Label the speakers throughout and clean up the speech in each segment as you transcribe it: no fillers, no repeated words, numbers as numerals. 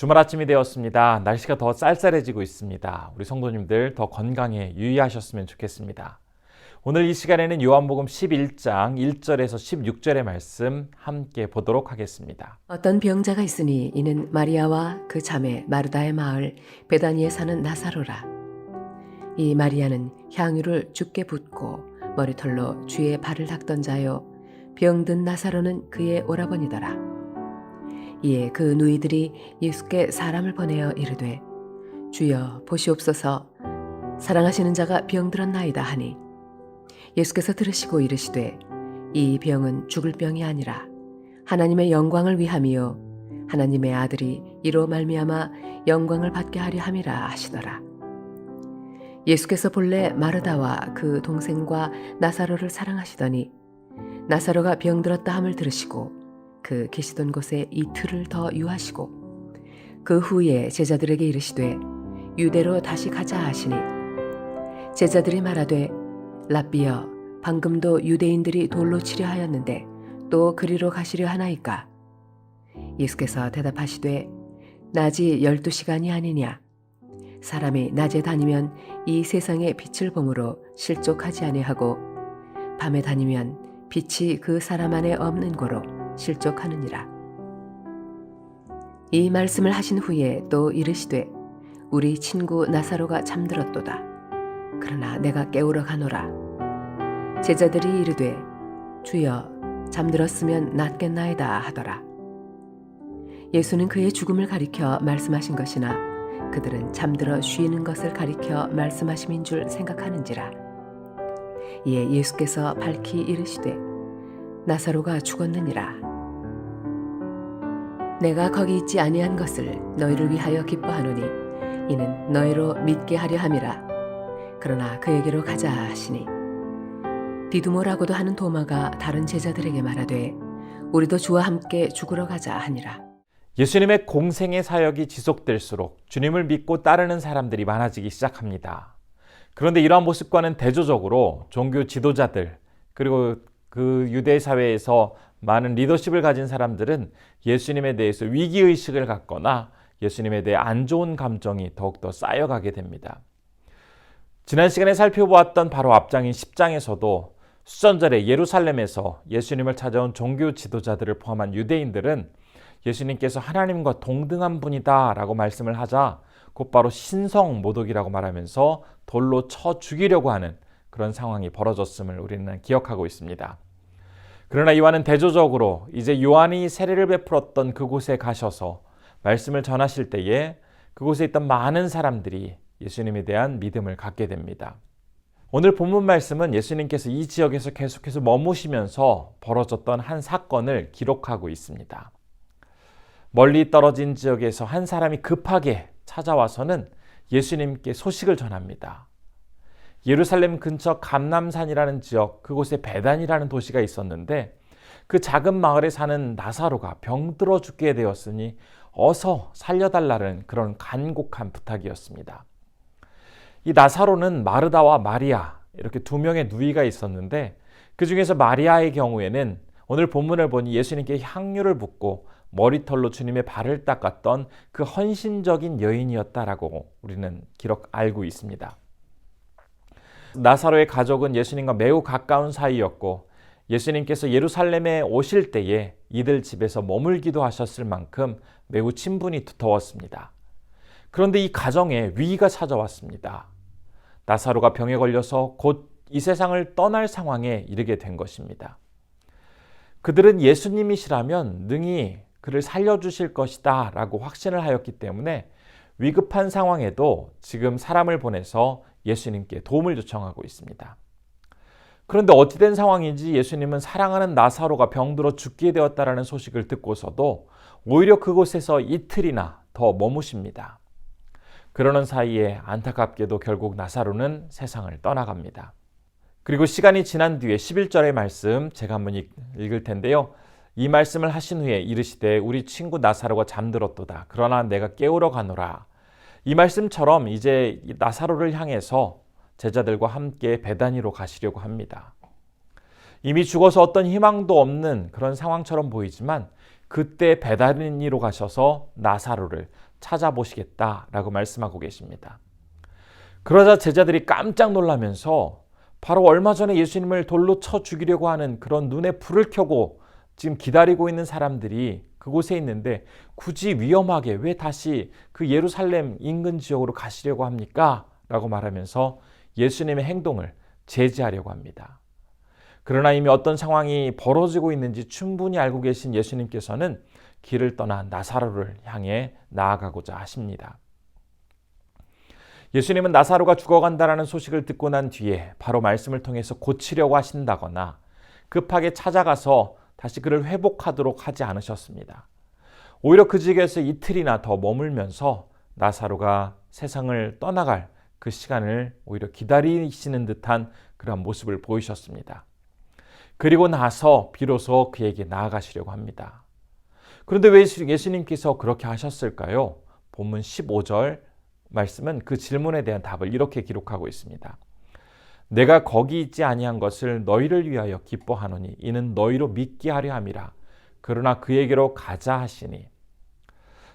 Speaker 1: 주말 아침이 되었습니다. 날씨가 더 쌀쌀해지고 있습니다. 우리 성도님들 더 건강에 유의하셨으면 좋겠습니다. 오늘 이 시간에는 요한복음 11장 1절에서 16절의 말씀 함께 보도록 하겠습니다.
Speaker 2: 어떤 병자가 있으니 이는 마리아와 그 자매 마르다의 마을 베다니에 사는 나사로라. 이 마리아는 향유를 주께 붓고 머리털로 주의 발을 닦던 자요, 병든 나사로는 그의 오라버니더라. 이에 그 누이들이 예수께 사람을 보내어 이르되, 주여 보시옵소서, 사랑하시는 자가 병들었나이다 하니, 예수께서 들으시고 이르시되, 이 병은 죽을 병이 아니라 하나님의 영광을 위함이요 하나님의 아들이 이로 말미암아 영광을 받게 하려 함이라 하시더라. 예수께서 본래 마르다와 그 동생과 나사로를 사랑하시더니 나사로가 병들었다 함을 들으시고 그 계시던 곳에 이틀을 더 유하시고 그 후에 제자들에게 이르시되 유대로 다시 가자 하시니, 제자들이 말하되 랍비여, 방금도 유대인들이 돌로 치려 하였는데 또 그리로 가시려 하나이까? 예수께서 대답하시되 낮이 12시간이 아니냐? 사람이 낮에 다니면 이 세상의 빛을 보므로 실족하지 아니하고 밤에 다니면 빛이 그 사람 안에 없는 고로 실족하느니라. 이 말씀을 하신 후에 또 이르시되 우리 친구 나사로가 잠들었도다. 그러나 내가 깨우러 가노라. 제자들이 이르되 주여, 잠들었으면 낫겠나이다 하더라. 예수는 그의 죽음을 가리켜 말씀하신 것이나 그들은 잠들어 쉬는 것을 가리켜 말씀하심인 줄 생각하는지라. 이에 예수께서 밝히 이르시되 나사로가 죽었느니라. 내가 거기 있지 아니한 것을 너희를 위하여 기뻐하노니 이는 너희로 믿게 하려 함이라. 그러나 그에게로 가자 하시니, 디두모라고도 하는 도마가 다른 제자들에게 말하되 우리도 주와 함께 죽으러 가자 하니라.
Speaker 1: 예수님의 공생의 사역이 지속될수록 주님을 믿고 따르는 사람들이 많아지기 시작합니다. 그런데 이러한 모습과는 대조적으로 종교 지도자들, 그리고 그 유대 사회에서 많은 리더십을 가진 사람들은 예수님에 대해서 위기의식을 갖거나 예수님에 대해 안 좋은 감정이 더욱더 쌓여가게 됩니다. 지난 시간에 살펴보았던 바로 앞장인 10장에서도 수전절에 예루살렘에서 예수님을 찾아온 종교 지도자들을 포함한 유대인들은 예수님께서 하나님과 동등한 분이다 라고 말씀을 하자 곧바로 신성 모독이라고 말하면서 돌로 쳐 죽이려고 하는 그런 상황이 벌어졌음을 우리는 기억하고 있습니다. 그러나 이와는 대조적으로 이제 요한이 세례를 베풀었던 그곳에 가셔서 말씀을 전하실 때에 그곳에 있던 많은 사람들이 예수님에 대한 믿음을 갖게 됩니다. 오늘 본문 말씀은 예수님께서 이 지역에서 계속해서 머무시면서 벌어졌던 한 사건을 기록하고 있습니다. 멀리 떨어진 지역에서 한 사람이 급하게 찾아와서는 예수님께 소식을 전합니다. 예루살렘 근처 감람산이라는 지역, 그곳에 베단이라는 도시가 있었는데 그 작은 마을에 사는 나사로가 병들어 죽게 되었으니 어서 살려달라는 그런 간곡한 부탁이었습니다. 이 나사로는 마르다와 마리아, 이렇게 두 명의 누이가 있었는데 그 중에서 마리아의 경우에는 오늘 본문을 보니 예수님께 향유를 붓고 머리털로 주님의 발을 닦았던 그 헌신적인 여인이었다라고 우리는 알고 있습니다. 나사로의 가족은 예수님과 매우 가까운 사이였고 예수님께서 예루살렘에 오실 때에 이들 집에서 머물기도 하셨을 만큼 매우 친분이 두터웠습니다. 그런데 이 가정에 위기가 찾아왔습니다. 나사로가 병에 걸려서 곧 이 세상을 떠날 상황에 이르게 된 것입니다. 그들은 예수님이시라면 능히 그를 살려주실 것이다 라고 확신을 하였기 때문에 위급한 상황에도 지금 사람을 보내서 예수님께 도움을 요청하고 있습니다. 그런데 어찌된 상황인지 예수님은 사랑하는 나사로가 병들어 죽게 되었다라는 소식을 듣고서도 오히려 그곳에서 이틀이나 더 머무십니다. 그러는 사이에 안타깝게도 결국 나사로는 세상을 떠나갑니다. 그리고 시간이 지난 뒤에 11절의 말씀 제가 한번 읽을 텐데요. 이 말씀을 하신 후에 이르시되 우리 친구 나사로가 잠들었도다. 그러나 내가 깨우러 가노라. 이 말씀처럼 이제 나사로를 향해서 제자들과 함께 베다니로 가시려고 합니다. 이미 죽어서 어떤 희망도 없는 그런 상황처럼 보이지만 그때 베다니로 가셔서 나사로를 찾아보시겠다라고 말씀하고 계십니다. 그러자 제자들이 깜짝 놀라면서 바로 얼마 전에 예수님을 돌로 쳐 죽이려고 하는 그런 눈에 불을 켜고 지금 기다리고 있는 사람들이 그곳에 있는데 굳이 위험하게 왜 다시 그 예루살렘 인근 지역으로 가시려고 합니까? 라고 말하면서 예수님의 행동을 제지하려고 합니다. 그러나 이미 어떤 상황이 벌어지고 있는지 충분히 알고 계신 예수님께서는 길을 떠나 나사로를 향해 나아가고자 하십니다. 예수님은 나사로가 죽어간다라는 소식을 듣고 난 뒤에 바로 말씀을 통해서 고치려고 하신다거나 급하게 찾아가서 다시 그를 회복하도록 하지 않으셨습니다. 오히려 그 지역에서 이틀이나 더 머물면서 나사로가 세상을 떠나갈 그 시간을 오히려 기다리시는 듯한 그런 모습을 보이셨습니다. 그리고 나서 비로소 그에게 나아가시려고 합니다. 그런데 왜 예수님께서 그렇게 하셨을까요? 본문 15절 말씀은 그 질문에 대한 답을 이렇게 기록하고 있습니다. 내가 거기 있지 아니한 것을 너희를 위하여 기뻐하노니 이는 너희로 믿게 하려 함이라. 그러나 그에게로 가자 하시니.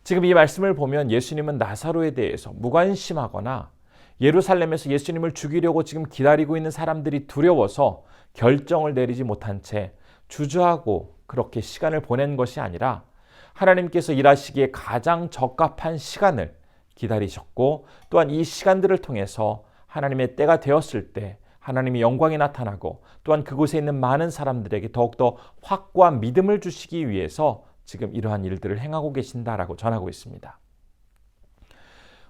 Speaker 1: 지금 이 말씀을 보면 예수님은 나사로에 대해서 무관심하거나 예루살렘에서 예수님을 죽이려고 지금 기다리고 있는 사람들이 두려워서 결정을 내리지 못한 채 주저하고 그렇게 시간을 보낸 것이 아니라 하나님께서 일하시기에 가장 적합한 시간을 기다리셨고 또한 이 시간들을 통해서 하나님의 때가 되었을 때 하나님의 영광이 나타나고 또한 그곳에 있는 많은 사람들에게 더욱더 확고한 믿음을 주시기 위해서 지금 이러한 일들을 행하고 계신다라고 전하고 있습니다.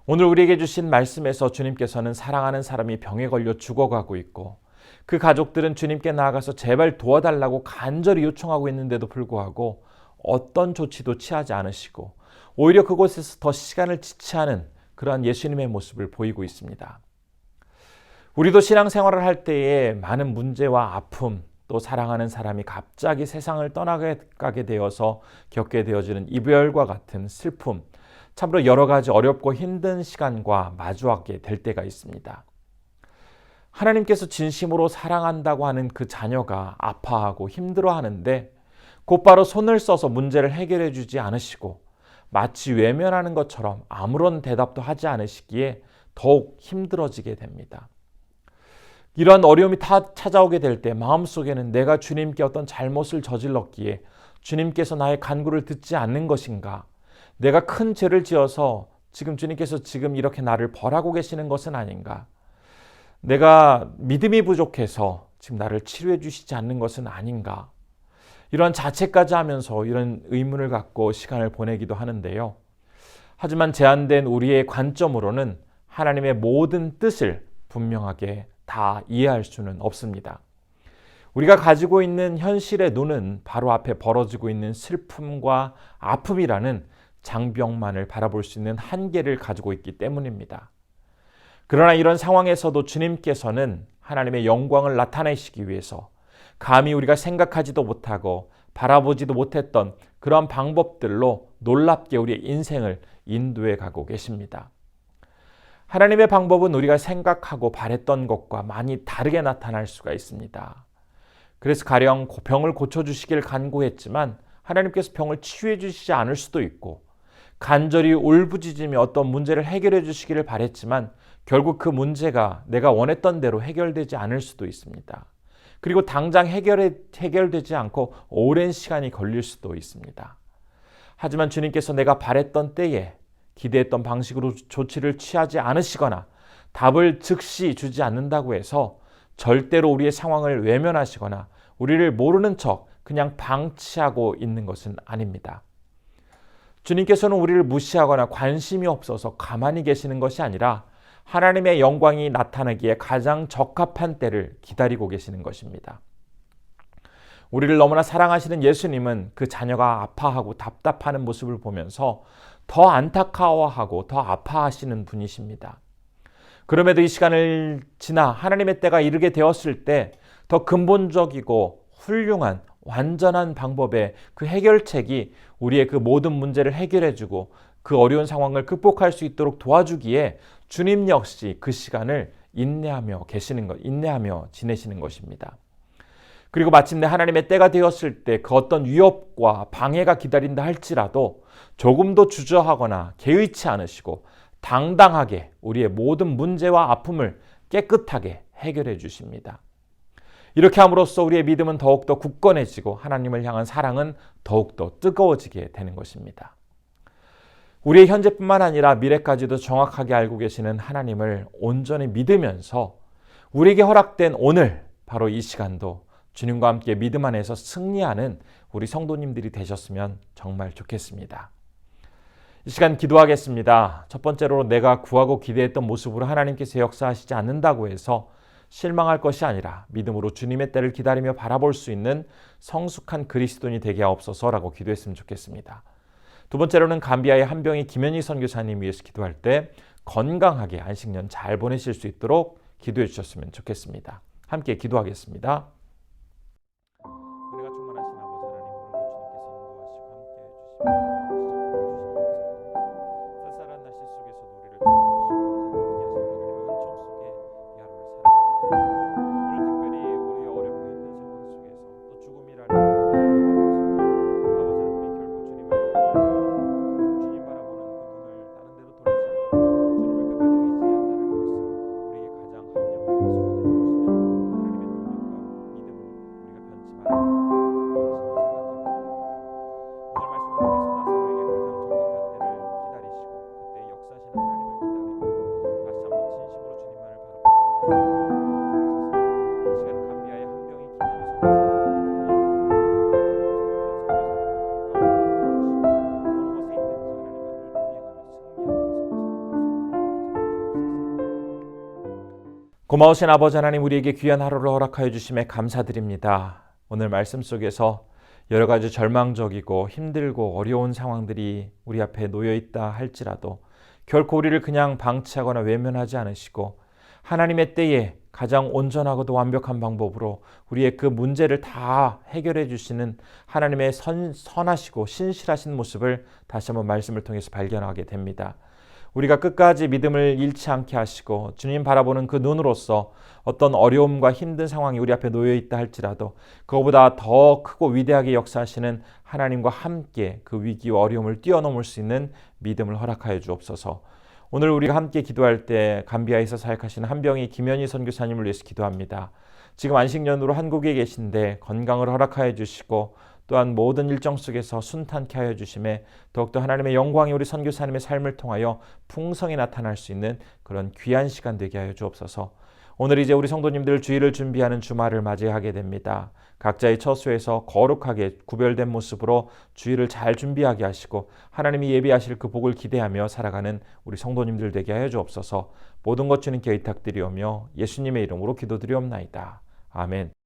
Speaker 1: 오늘 우리에게 주신 말씀에서 주님께서는 사랑하는 사람이 병에 걸려 죽어가고 있고 그 가족들은 주님께 나아가서 제발 도와달라고 간절히 요청하고 있는데도 불구하고 어떤 조치도 취하지 않으시고 오히려 그곳에서 더 시간을 지체하는 그러한 예수님의 모습을 보이고 있습니다. 우리도 신앙생활을 할 때에 많은 문제와 아픔 또 사랑하는 사람이 갑자기 세상을 떠나가게 되어서 겪게 되어지는 이별과 같은 슬픔, 참으로 여러 가지 어렵고 힘든 시간과 마주하게 될 때가 있습니다. 하나님께서 진심으로 사랑한다고 하는 그 자녀가 아파하고 힘들어하는데 곧바로 손을 써서 문제를 해결해 주지 않으시고 마치 외면하는 것처럼 아무런 대답도 하지 않으시기에 더욱 힘들어지게 됩니다. 이러한 어려움이 다 찾아오게 될 때 마음속에는 내가 주님께 어떤 잘못을 저질렀기에 주님께서 나의 간구를 듣지 않는 것인가? 내가 큰 죄를 지어서 지금 주님께서 지금 이렇게 나를 벌하고 계시는 것은 아닌가? 내가 믿음이 부족해서 지금 나를 치료해 주시지 않는 것은 아닌가? 이런 자책까지 하면서 이런 의문을 갖고 시간을 보내기도 하는데요. 하지만 제한된 우리의 관점으로는 하나님의 모든 뜻을 분명하게 다 이해할 수는 없습니다. 우리가 가지고 있는 현실의 눈은 바로 앞에 벌어지고 있는 슬픔과 아픔이라는 장벽만을 바라볼 수 있는 한계를 가지고 있기 때문입니다. 그러나 이런 상황에서도 주님께서는 하나님의 영광을 나타내시기 위해서 감히 우리가 생각하지도 못하고 바라보지도 못했던 그런 방법들로 놀랍게 우리의 인생을 인도해 가고 계십니다. 하나님의 방법은 우리가 생각하고 바랬던 것과 많이 다르게 나타날 수가 있습니다. 그래서 가령 병을 고쳐주시길 간구했지만 하나님께서 병을 치유해 주시지 않을 수도 있고 간절히 울부짖으며 어떤 문제를 해결해 주시기를 바랬지만 결국 그 문제가 내가 원했던 대로 해결되지 않을 수도 있습니다. 그리고 당장 해결되지 않고 오랜 시간이 걸릴 수도 있습니다. 하지만 주님께서 내가 바랬던 때에 기대했던 방식으로 조치를 취하지 않으시거나 답을 즉시 주지 않는다고 해서 절대로 우리의 상황을 외면하시거나 우리를 모르는 척 그냥 방치하고 있는 것은 아닙니다. 주님께서는 우리를 무시하거나 관심이 없어서 가만히 계시는 것이 아니라 하나님의 영광이 나타나기에 가장 적합한 때를 기다리고 계시는 것입니다. 우리를 너무나 사랑하시는 예수님은 그 자녀가 아파하고 답답하는 모습을 보면서 더 안타까워하고 더 아파하시는 분이십니다. 그럼에도 이 시간을 지나 하나님의 때가 이르게 되었을 때 더 근본적이고 훌륭한 완전한 방법의 그 해결책이 우리의 그 모든 문제를 해결해주고 그 어려운 상황을 극복할 수 있도록 도와주기에 주님 역시 그 시간을 인내하며 지내시는 것입니다. 그리고 마침내 하나님의 때가 되었을 때 그 어떤 위협과 방해가 기다린다 할지라도 조금도 주저하거나 개의치 않으시고 당당하게 우리의 모든 문제와 아픔을 깨끗하게 해결해 주십니다. 이렇게 함으로써 우리의 믿음은 더욱더 굳건해지고 하나님을 향한 사랑은 더욱더 뜨거워지게 되는 것입니다. 우리의 현재뿐만 아니라 미래까지도 정확하게 알고 계시는 하나님을 온전히 믿으면서 우리에게 허락된 오늘 바로 이 시간도 주님과 함께 믿음 안에서 승리하는 우리 성도님들이 되셨으면 정말 좋겠습니다. 이 시간 기도하겠습니다. 첫 번째로 내가 구하고 기대했던 모습으로 하나님께서 역사하시지 않는다고 해서 실망할 것이 아니라 믿음으로 주님의 때를 기다리며 바라볼 수 있는 성숙한 그리스도인이 되게 하옵소서라고 기도했으면 좋겠습니다. 두 번째로는 감비아의 한병희 김현희 선교사님 위해서 기도할 때 건강하게 안식년 잘 보내실 수 있도록 기도해 주셨으면 좋겠습니다. 함께 기도하겠습니다. 은혜가 충만하신 아버지 하나님, 오늘도 주님께서 인도하시고 함께 해주시며 쌀쌀한 날씨 속에서 우리를 고마우신 아버지 하나님, 우리에게 귀한 하루를 허락하여 주심에 감사드립니다. 오늘 말씀 속에서 여러 가지 절망적이고 힘들고 어려운 상황들이 우리 앞에 놓여 있다 할지라도 결코 우리를 그냥 방치하거나 외면하지 않으시고 하나님의 때에 가장 온전하고도 완벽한 방법으로 우리의 그 문제를 다 해결해 주시는 하나님의 선하시고 신실하신 모습을 다시 한번 말씀을 통해서 발견하게 됩니다. 우리가 끝까지 믿음을 잃지 않게 하시고 주님 바라보는 그 눈으로서 어떤 어려움과 힘든 상황이 우리 앞에 놓여 있다 할지라도 그거보다 더 크고 위대하게 역사하시는 하나님과 함께 그 위기와 어려움을 뛰어넘을 수 있는 믿음을 허락하여 주옵소서. 오늘 우리가 함께 기도할 때 감비아에서 사역하시는 한병희 김현희 선교사님을 위해서 기도합니다. 지금 안식년으로 한국에 계신데 건강을 허락하여 주시고 또한 모든 일정 속에서 순탄케 하여 주심에 더욱더 하나님의 영광이 우리 선교사님의 삶을 통하여 풍성히 나타날 수 있는 그런 귀한 시간 되게 하여 주옵소서. 오늘 이제 우리 성도님들 주일을 준비하는 주말을 맞이하게 됩니다. 각자의 처소에서 거룩하게 구별된 모습으로 주일을 잘 준비하게 하시고 하나님이 예비하실 그 복을 기대하며 살아가는 우리 성도님들 되게 하여 주옵소서. 모든 것 주님께 의탁드리오며 예수님의 이름으로 기도드리옵나이다. 아멘.